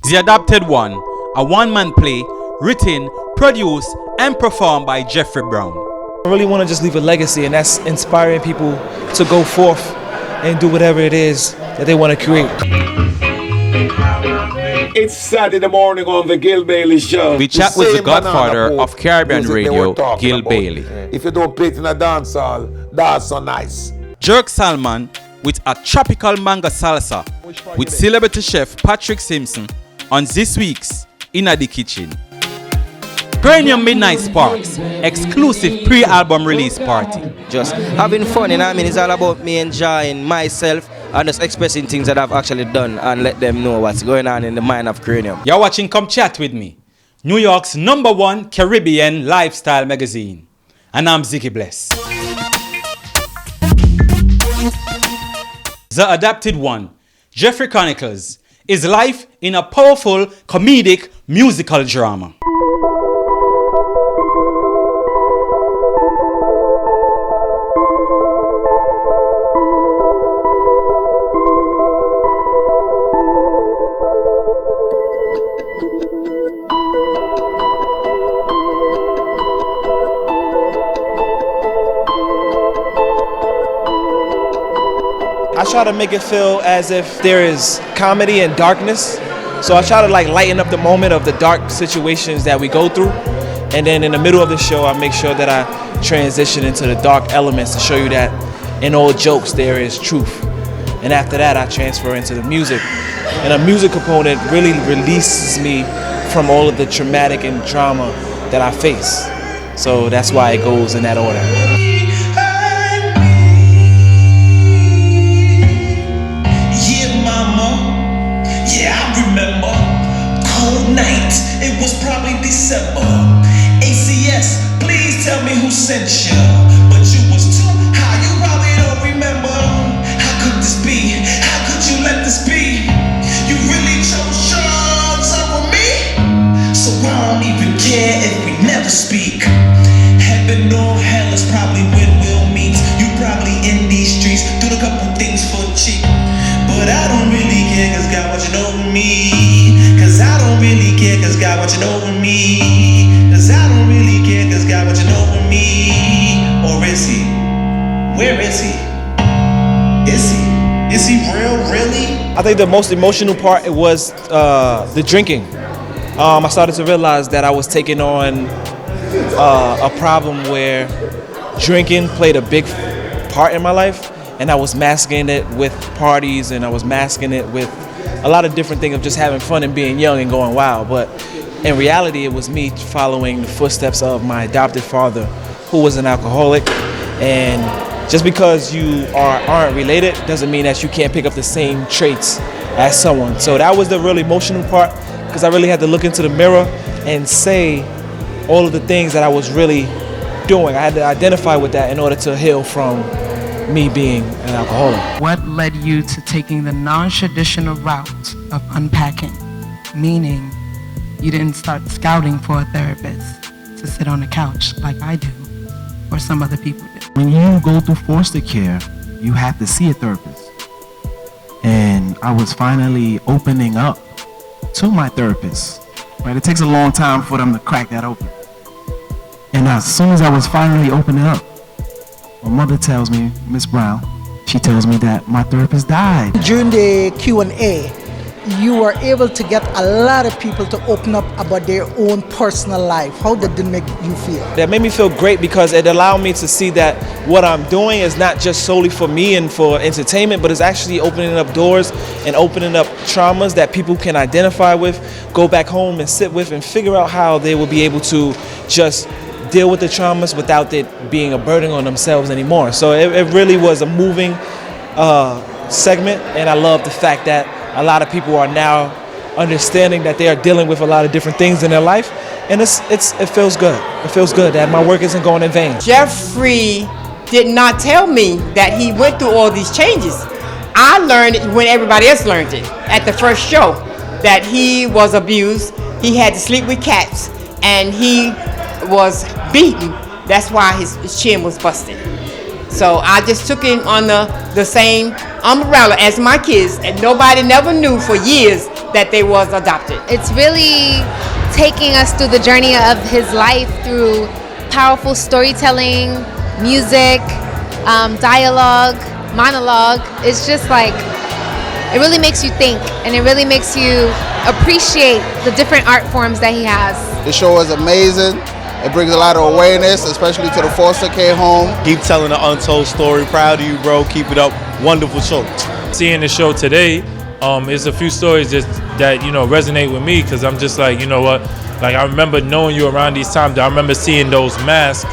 The Adopted One, a one-man play written, produced, and performed by Jeffrey Brown. I really want to just leave a legacy, and that's inspiring people to go forth and do whatever it is that they want to create. It's Saturday morning on the Gil Bailey Show. We chat with the godfather of Caribbean radio, Gil Bailey. If you don't play it in a dance hall, that's so nice. Jerk Salmon with a tropical manga salsa with celebrity chef Patrick Simpson on this week's Inna the Kitchen. Kranium Midnight Sparks, exclusive pre-album release party. Just having fun, you know what I mean? It's all about me enjoying myself and just expressing things that I've actually done and let them know what's going on in the mind of Kranium. You're watching Come Chat With Me, New York's #1 Caribbean lifestyle magazine. And I'm Ziggy Bless. The Adopted One, Jeffrey Chronicles, is life in a powerful comedic musical drama. I try to make it feel as if there is comedy and darkness. So I try to lighten up the moment of the dark situations that we go through. And then in the middle of the show, I make sure that I transition into the dark elements to show you that in all jokes there is truth. And after that, I transfer into the music. And a music component really releases me from all of the traumatic and drama that I face. So that's why it goes in that order. Remember, cold night, it was probably December. ACS, please tell me who sent you. But you was too high, you probably don't remember. How could this be? How could you let this be? You really chose drugs over me? So I don't even care if we never speak. Heaven or hell is probably when we'll meet. You probably in these streets, doing a couple things for cheap. But I don't really care, cause God wants you to know me. Cause I don't really care, cause God wants you to know me. Cause I don't really care, cause God wants you to know me. Or is he? Where is he? Is he? Is he real, really? I think the most emotional part it was the drinking. I started to realize that I was taking on a problem where drinking played a big part in my life. And I was masking it with parties, and I was masking it with a lot of different things of just having fun and being young and going wild. But in reality, it was me following the footsteps of my adopted father, who was an alcoholic. And just because you aren't related doesn't mean that you can't pick up the same traits as someone. So that was the really emotional part, because I really had to look into the mirror and say all of the things that I was really doing. I had to identify with that in order to heal from me being an alcoholic. What led you to taking the non-traditional route of unpacking? Meaning, you didn't start scouting for a therapist to sit on the couch like I do, or some other people do. When you go through foster care, you have to see a therapist. And I was finally opening up to my therapist. Right? It takes a long time for them to crack that open. And as soon as I was finally opening up, my mother tells me, Miss Brown, she tells me that my therapist died. During the Q&A, you were able to get a lot of people to open up about their own personal life. How did it make you feel? That made me feel great, because it allowed me to see that what I'm doing is not just solely for me and for entertainment, but it's actually opening up doors and opening up traumas that people can identify with, go back home and sit with, and figure out how they will be able to just deal with the traumas without it being a burden on themselves anymore. So it really was a moving segment, and I love the fact that a lot of people are now understanding that they are dealing with a lot of different things in their life, and it feels good. It feels good that my work isn't going in vain. Jeffrey did not tell me that he went through all these changes. I learned it when everybody else learned it at the first show, that he was abused, he had to sleep with cats, and he was beaten. That's why his chin was busted. So I just took him on the same umbrella as my kids, and nobody never knew for years that they was adopted. It's really taking us through the journey of his life through powerful storytelling, music, dialogue, monologue. It's just like, it really makes you think, and it really makes you appreciate the different art forms that he has. The show is amazing. It brings a lot of awareness, especially to the foster care home. Keep telling the untold story. Proud of you, bro. Keep it up. Wonderful show. Seeing the show today, it's a few stories that resonate with me, because I'm just like, you know what? Like, I remember knowing you around these times. I remember seeing those masks,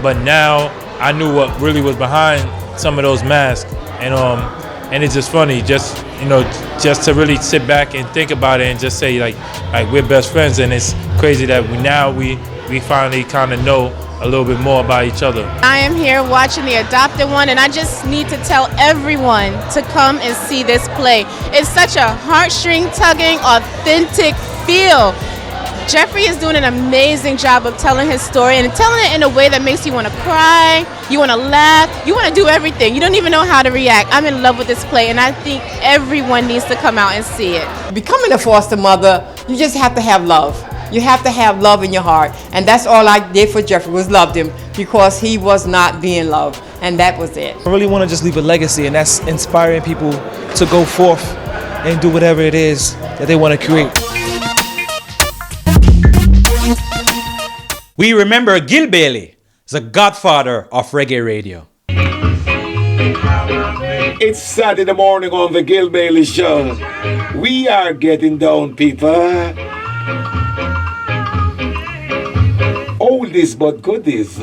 but now I knew what really was behind some of those masks, and it's just funny, just to really sit back and think about it and just say like we're best friends, and it's crazy that we finally kind of know a little bit more about each other. I am here watching The Adopted One, and I just need to tell everyone to come and see this play. It's such a heartstring-tugging, authentic feel. Jeffrey is doing an amazing job of telling his story, and telling it in a way that makes you want to cry, you want to laugh, you want to do everything. You don't even know how to react. I'm in love with this play, and I think everyone needs to come out and see it. Becoming a foster mother, you just have to have love. You have to have love in your heart, and that's all I did for Jeffrey, was loved him, because he was not being loved, and that was it. I really want to just leave a legacy, and that's inspiring people to go forth and do whatever it is that they want to create. We remember Gil Bailey, the godfather of reggae radio. It's Saturday morning on the Gil Bailey Show. We are getting down, people. Oldies but goodies.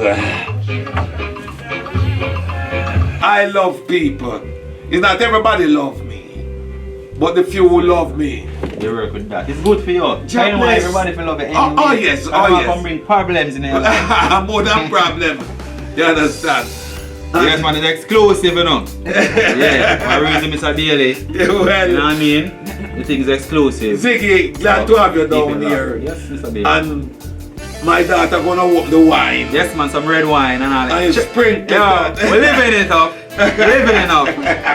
I love people. It's not everybody love me, but the few who love me. You work with that. It's good for you. I don't want everybody to love it. Oh yes, oh yes. Come bring problems in your life. More than problem. You understand? Yes, man, it's exclusive, you know. Yeah, my reason, Mr. Bailey. Yeah, well, you know what I mean? The thing's exclusive. Ziggy, glad to have you down here. Yes, Mr. Bailey. And my daughter gonna open the wine. Yes, man, some red wine and all that. And sprinkle that. We're living it up. Living it up.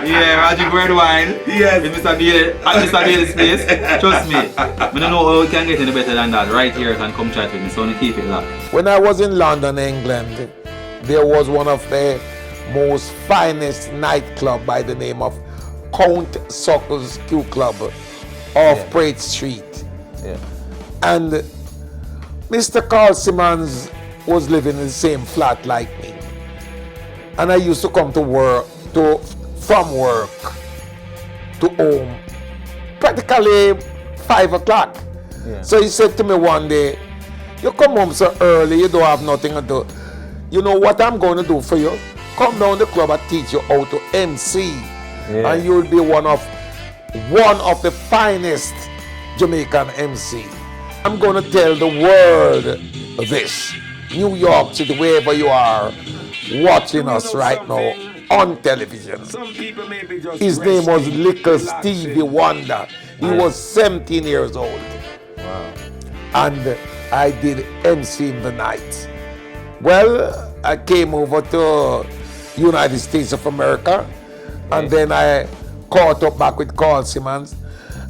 Yeah, I drink red wine. Yes. With Mr. Bailey, at Mr. Bailey's place. Trust me. I don't know how we can get any better than that. Right here, can come chat with me. So I keep it locked. When I was in London, England, there was one of the most finest nightclub by the name of Count Suckles Q Club off Pratt Street. Yeah. And Mr. Carl Simmons was living in the same flat like me. And I used to come to work, from work to home, practically 5 o'clock. Yeah. So he said to me one day, you come home so early, you don't have nothing to do. You know what I'm going to do for you? Come down the club and teach you how to MC. Yeah. And you'll be one of the finest Jamaican MC. I'm going to tell the world this. New York City, wherever you are, watching us right now on television. His name was Little Stevie Wonder. He was 17 years old. Wow. And I did MC in the night. Well, I came over to United States of America, and then I caught up back with Carl Simmons,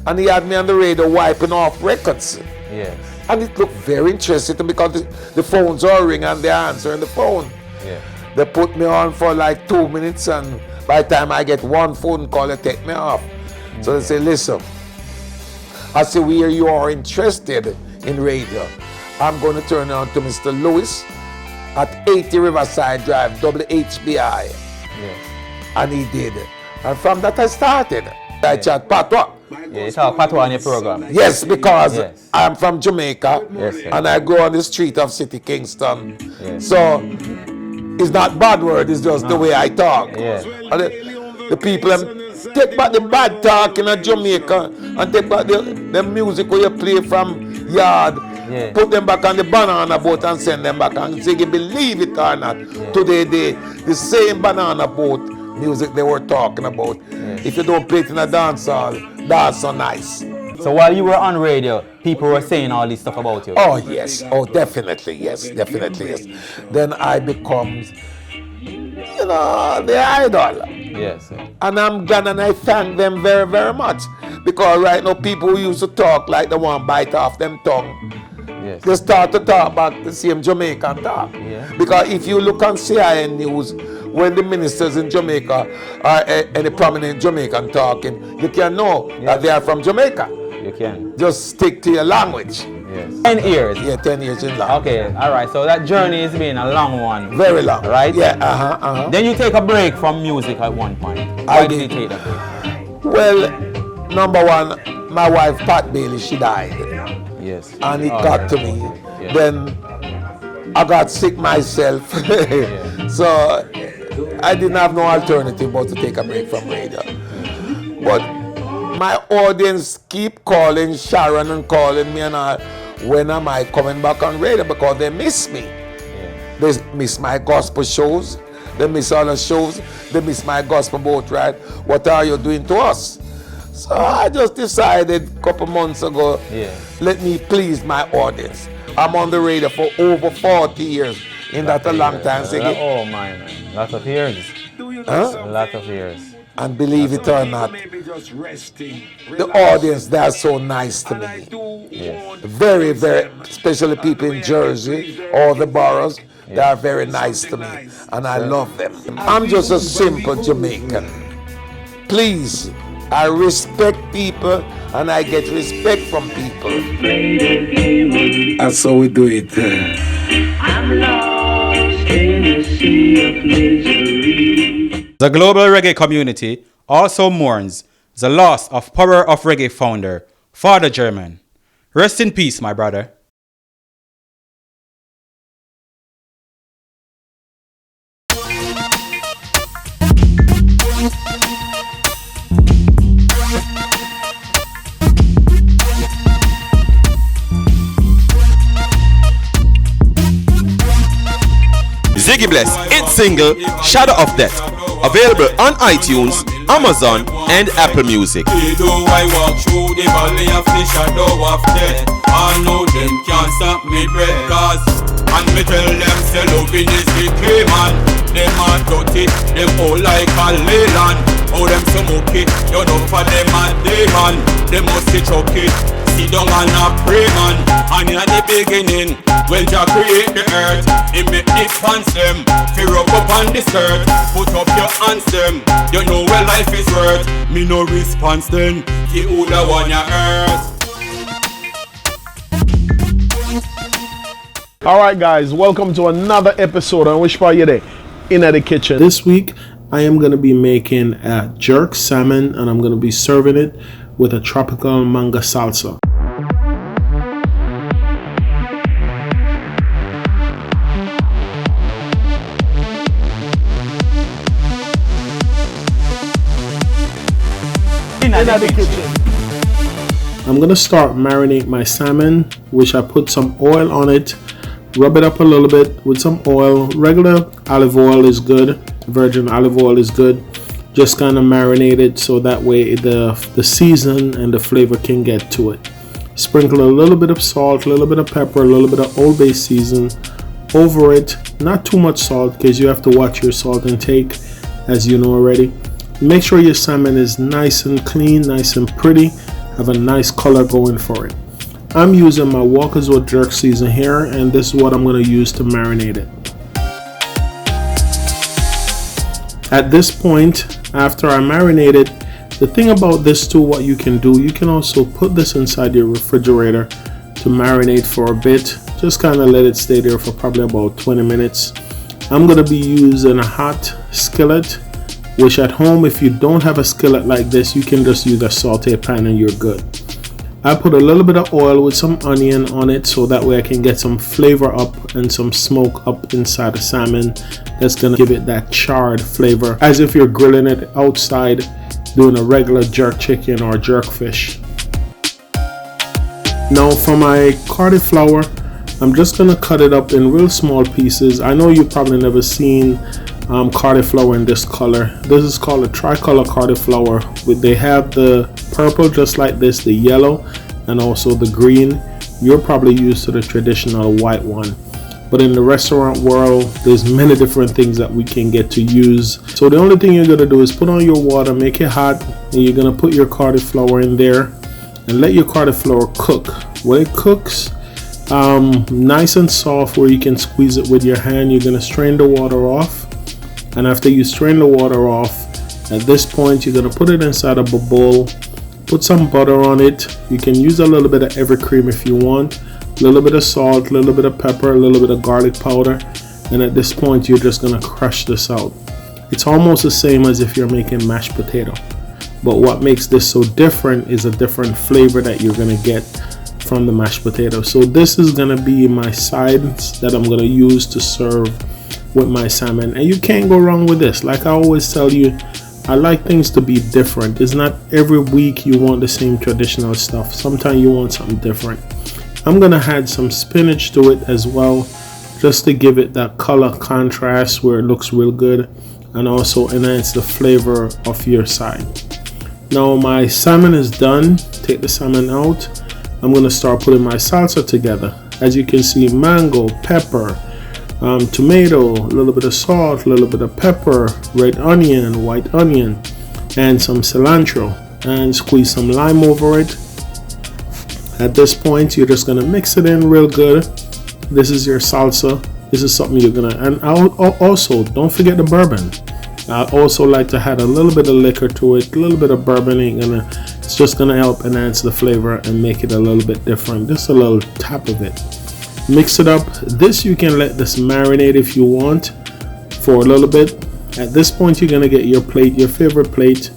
and he had me on the radio wiping off records. Yes. And it looked very interesting to me because the phones are ringing and they're answering the phone. Yeah. They put me on for like 2 minutes, and by the time I get one phone call, they take me off. So they say, listen, I see where you are interested in radio. I'm going to turn on to Mr. Lewis at 80 Riverside Drive, WHBI. Yes. And he did. And from that I started. I chat patois. Yeah, you talk patois on your program. Yes, because I'm from Jamaica, yes, sir. and I go on the street of City Kingston. Yes. So it's not bad word, it's just the way I talk. Yeah. And the people take back the bad talk in Jamaica and take back the music where you play from yard. Yeah. Put them back on the banana boat and send them back and say, you believe it or not. Yeah. Today, the same banana boat music they were talking about. Yeah. If you don't play it in a dance hall, that's so nice. So while you were on radio, people were saying all this stuff about you? Oh, yes. Oh, definitely, yes. Definitely, yes. Then I becomes you know, their idol. Yes, sir. And I'm glad and I thank them very, very much. Because right now people who used to talk like they want to bite off them tongue. Yes. They start to talk about the same Jamaican talk. Yeah. Because if you look on CIN News, when the ministers in Jamaica or any prominent Jamaican talking, you can know that they are from Jamaica. You can. Just stick to your language. Yes. 10 years. Yeah, 10 years in long. Okay, all right. So that journey has been a long one. Very long. Right? Yeah, Then you take a break from music at one point. Why did you take that break? Well, number one, my wife Pat Bailey, she died. Yes. And it got to me. Yeah. Then I got sick myself. So I didn't have no alternative but to take a break from radio. But my audience keep calling Sharon and calling me and all. When am I coming back on radio? Because they miss me. They miss my gospel shows. They miss all the shows. They miss my gospel boat ride. What are you doing to us? So I just decided a couple months ago, let me please my audience. I'm on the radio for over 40 years. Ain't that a long time, Ziggy? Oh my man, lot of years. Huh? A lot of years. And believe it or not, the audience, they are so nice to me. Yes. Very, very, especially people in Jersey, all the boroughs, they are very nice to me. And I love them. I'm just a simple Jamaican. Please, I respect people and I get respect from people. That's how we do it. I'm lost in a sea of misery. The global reggae community also mourns the loss of Power of Reggae founder, Father German. Rest in peace, my brother. Ziggy Bless, its single, Shadow of Death, available on iTunes, Amazon, and Apple Music. I walk through the valley of the shadow of death. I know them can't stop me breath, cause and me tell them say loving is the key, man. Them are dirty, them all like a Leyland. Oh, them so mucky, you know for them a demon. Them must be chucky, sit down and a pray, man. And in the beginning, when Jah create the earth, He make it pants them. Fi rub up on the skirt, put up your hands them. You know where life is worth. Me no response then, He who the one ya earth. Alright guys, welcome to another episode on Which Part You There? In the Kitchen. This week I am going to be making a jerk salmon and I'm going to be serving it with a tropical manga salsa. In the kitchen. I'm going to start marinate my salmon, which I put some oil on it. Rub it up a little bit with some oil. Regular olive oil is good. Virgin olive oil is good. Just kind of marinate it so that way the season and the flavor can get to it. Sprinkle a little bit of salt, a little bit of pepper, a little bit of Old Bay season over it. Not too much salt because you have to watch your salt intake, as you know already. Make sure your salmon is nice and clean, nice and pretty. Have a nice color going for it. I'm using my Walker's Wood jerk season here, and this is what I'm going to use to marinate it. At this point, after I marinate it, the thing about this too, what you can do, you can also put this inside your refrigerator to marinate for a bit. Just kind of let it stay there for probably about 20 minutes. I'm going to be using a hot skillet, which at home, if you don't have a skillet like this, you can just use a saute pan and you're good. I put a little bit of oil with some onion on it so that way I can get some flavor up and some smoke up inside the salmon. That's gonna give it that charred flavor as if you're grilling it outside doing a regular jerk chicken or jerk fish. Now for my cauliflower, I'm just gonna cut it up in real small pieces. I know you've probably never seen cauliflower in this color. This is called a tricolor cauliflower. They have the purple just like this, the yellow, and also the green. You're probably used to the traditional white one. but in the restaurant world, there's many different things that we can get to use. So the only thing you're gonna do is put on your water, make it hot, and you're gonna put your cauliflower in there and let your cauliflower cook. When it cooks nice and soft where you can squeeze it with your hand, you're gonna strain the water off. And after you strain the water off, at this point you're gonna put it inside of a bowl, put some butter on it. You can use a little bit of every cream if you want, a little bit of salt, a little bit of pepper, a little bit of garlic powder, and at this point you're just gonna crush this out. It's almost the same as if you're making mashed potato, but what makes this so different is a different flavor that you're gonna get from the mashed potato. So this is gonna be my sides that I'm gonna use to serve with my salmon, and you can't go wrong with this. Like I always tell you, I like things to be different. It's not every week you want the same traditional stuff. Sometimes you want something different. I'm gonna add some spinach to it as well, just to give it that color contrast where it looks real good and also enhance the flavor of your side. Now my salmon is done. Take the salmon out. I'm gonna start putting my salsa together. As you can see, mango, pepper, tomato, a little bit of salt, a little bit of pepper, red onion, white onion, and some cilantro, and squeeze some lime over it. At this point, you're just gonna mix it in real good. This is your salsa. This is something you're gonna, and also don't forget the bourbon. I also like to add a little bit of liquor to it. A little bit of bourbon it's just gonna help enhance the flavor and make it a little bit different. Just a little tap of it. Mix it up. This you can let this marinate if you want for a little bit. At this point, you're gonna get your plate, your favorite plate.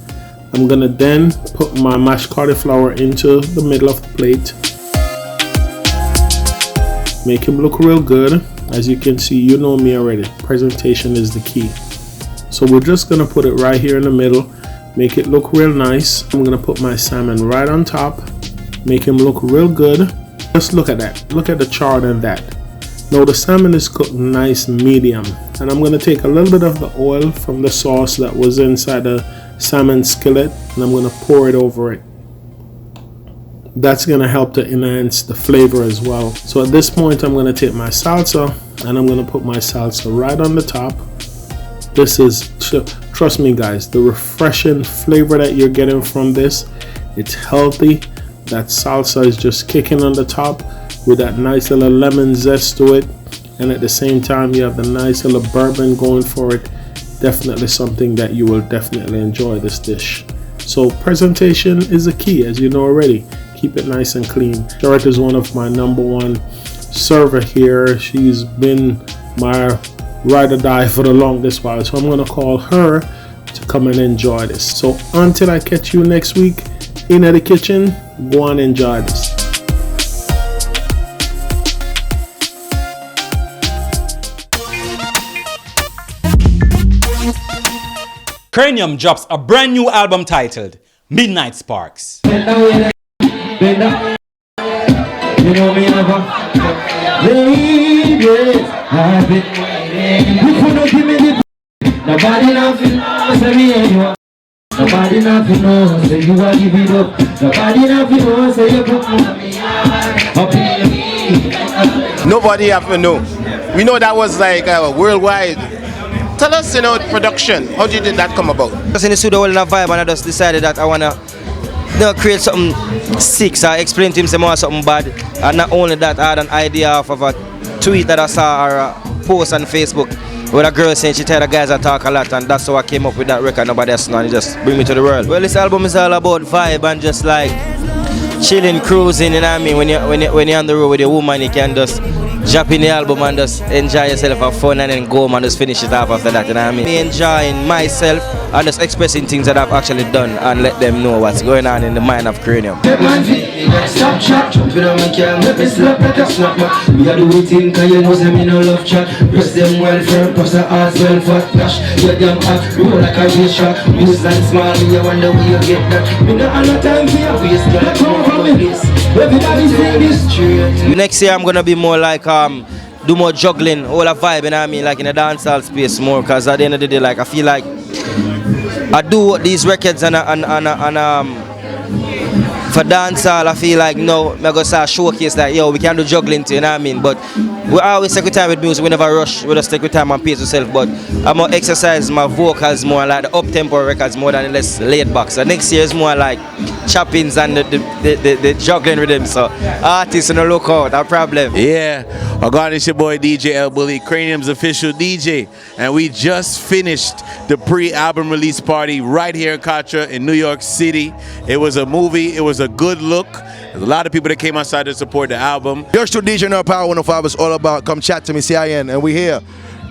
I'm gonna then put my mashed cauliflower into the middle of the plate. Make him look real good. As you can see, you know me already. Presentation is the key. So we're just gonna put it right here in the middle. Make it look real nice. I'm gonna put my salmon right on top. Make him look real good. Just look at that. Look at the chart and that. Now the salmon is cooked nice medium. And I'm gonna take a little bit of the oil from the sauce that was inside the salmon skillet, and I'm gonna pour it over it. That's gonna help to enhance the flavor as well. So at this point, I'm gonna take my salsa and I'm gonna put my salsa right on the top. This is, trust me guys, the refreshing flavor that you're getting from this. It's healthy. That salsa is just kicking on the top with that nice little lemon zest to it, and at the same time you have the nice little bourbon going for it. Definitely something that you will definitely enjoy, this dish. So presentation is the key, as you know already. Keep it nice and clean. Charlotte is one of my #1 server here. She's been my ride or die for the longest while, so I'm gonna call her to come and enjoy this. So until I catch you next week in the kitchen, go on and enjoy this. Kranium drops a brand new album titled Midnight Sparks. Nobody nothing knows me. Nobody nothing knows say you are give it up. Nobody nothing knows say you put me on. Nobody have to know. We know that was like worldwide. Tell us, production. How did that come about? I was in the studio holding a vibe, and I just decided that I wanna create something sick. So I explained to him some more something bad, and not only that, I had an idea of a tweet that I saw or a post on Facebook with a girl saying she tell the guys I talk a lot, and that's how I came up with that record. Nobody else know, and it just bring me to the world. Well, this album is all about vibe and just like chilling, cruising. You know what I mean? When you're on the road with your woman, you can just drop in the album and just enjoy yourself, have fun, and then go home and just finish it off after that. You know what I mean? Me enjoying myself and just expressing things that I've actually done and let them know what's going on in the mind of Kranium. Stop chat, jump in on my car, make me slap like a snap back. We are doing things cause you know say me no love chat. Press them well firm, press the ass well fat dash. Yeah, them hot, roll like a race track. Use and small, me I wonder where you get that. Me no have no time for your waste, girl, come from me place. Everybody say this straight. Next year I'm gonna be more like do more juggling, all a vibe, you know what I mean, like in a dancehall space more, cause at the end of the day, like I feel like I do these records and For dancehall, I feel like no, I'm gonna start showcase that yo, we can do juggling too, you know what I mean? But we always take time with music, we never rush, we just take time and pace yourself. But I'm gonna exercise my vocals more like the up tempo records more than the less laid back. So next year is more like choppings and the juggling rhythm. So artists in the look out, no problem. Yeah, I got it's your boy DJ El Bully, Kranium's official DJ, and we just finished the pre-album release party right here in Katra in New York City. It was a movie, it was a good look. There's a lot of people that came outside to support the album. Your still DJ No Power 105 is all about Come Chat to Me, CIN, and we here.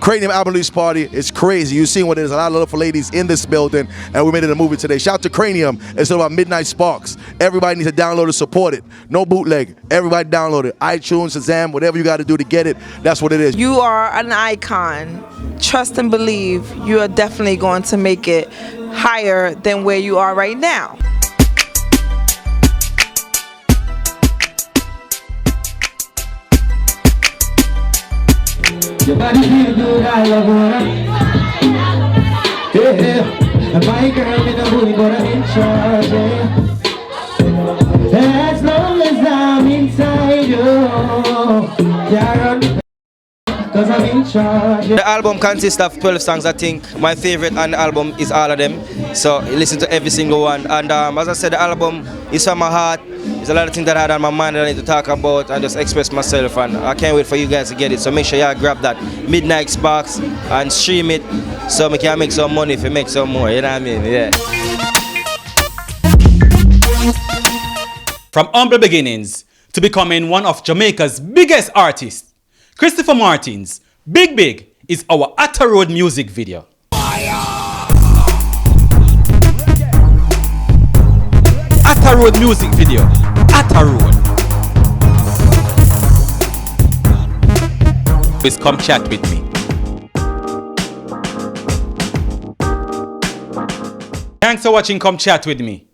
Kranium album release party. It's crazy. You've seen what it is. A lot of little ladies in this building, and we made it a movie today. Shout out to Kranium. It's all about Midnight Sparks. Everybody needs to download and support it. No bootleg. Everybody download it. iTunes, Shazam, whatever you got to do to get it. That's what it is. You are an icon. Trust and believe you are definitely going to make it higher than where you are right now. Your body feel good, I love her. Yeah, and my girl in the booty, but I'm in charge. Yeah. As long as I'm inside you, yeah, cause I'm in charge. The album consists of 12 songs. I think my favorite on the album is all of them. So listen to every single one. And as I said, the album is from my heart. There's a lot of things that I had on my mind that I need to talk about and just express myself. And I can't wait for you guys to get it. So make sure y'all grab that Midnight Sparks and stream it so we can make some money if we make some more. You know what I mean? Yeah. From humble beginnings to becoming one of Jamaica's biggest artists, Christopher Martin's Big Big is our Atta Road music video. Atta Road music video. Atta Road. Please come chat with me. Thanks for watching Come Chat With Me.